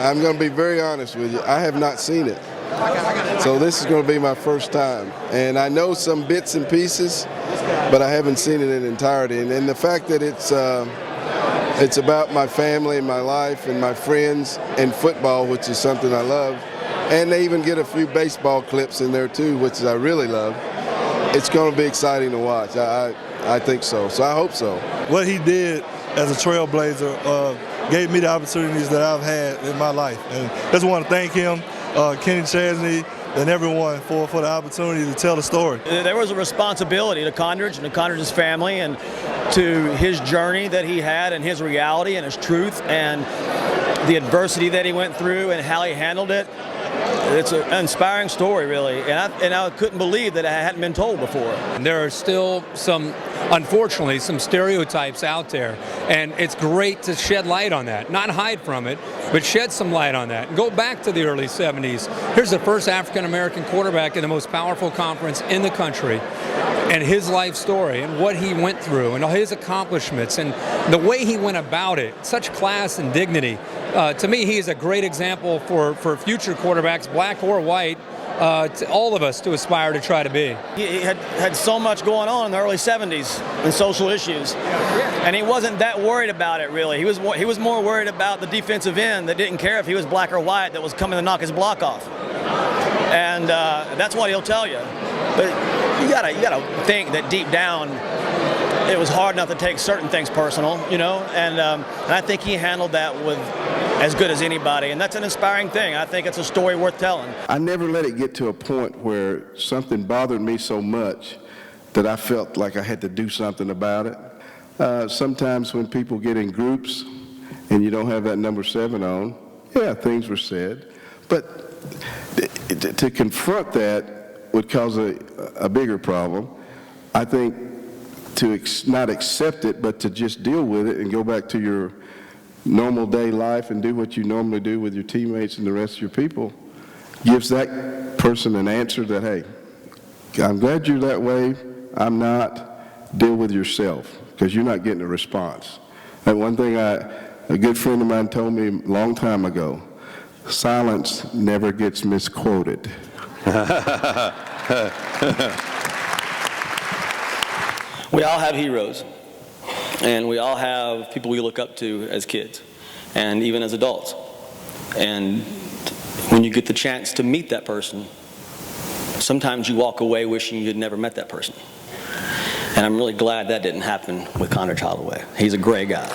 I'm going to be very honest with you. I have not seen it. So this is going to be my first time. And I know some bits and pieces, but I haven't seen it in entirety. And the fact that it's about my family and my life and my friends and football, which is something I love. And they even get a few baseball clips in there too, which I really love. It's going to be exciting to watch. I think so. So I hope so. What he did as a trailblazer gave me the opportunities that I've had in my life. And just want to thank him, Kenny Chesney, and everyone for the opportunity to tell the story. There was a responsibility to Condredge and to Condredge's family and to his journey that he had and his reality and his truth and the adversity that he went through and how he handled it. It's an inspiring story, really, and I couldn't believe that it hadn't been told before. There are still unfortunately, some stereotypes out there, and it's great to shed light on that, not hide from it, but shed some light on that. Go back to the early 70s. Here's the first African-American quarterback in the most powerful conference in the country, and his life story and what he went through and all his accomplishments and the way he went about it, such class and dignity. To me, he is a great example for future quarterbacks, black or white, to all of us to aspire to try to be. He had so much going on in the early 70s and social issues, and he wasn't that worried about it, really. He was more worried about the defensive end that didn't care if he was black or white that was coming to knock his block off. And that's what he'll tell you. But you gotta think that deep down it was hard enough to take certain things personal, you know, and I think he handled that with as good as anybody, and that's an inspiring thing. I think it's a story worth telling. I never let it get to a point where something bothered me so much that I felt like I had to do something about it. Sometimes when people get in groups and you don't have that number 7 on, yeah, things were said, but to confront that would cause a bigger problem. I think to not accept it, but to just deal with it and go back to your normal day life and do what you normally do with your teammates and the rest of your people gives that person an answer that, hey, I'm glad you're that way, I'm not, deal with yourself, because you're not getting a response. And one thing a good friend of mine told me a long time ago, silence never gets misquoted. We all have heroes, and we all have people we look up to as kids and even as adults. And when you get the chance to meet that person, sometimes you walk away wishing you'd never met that person. And I'm really glad that didn't happen with Condredge Holloway. He's a great guy.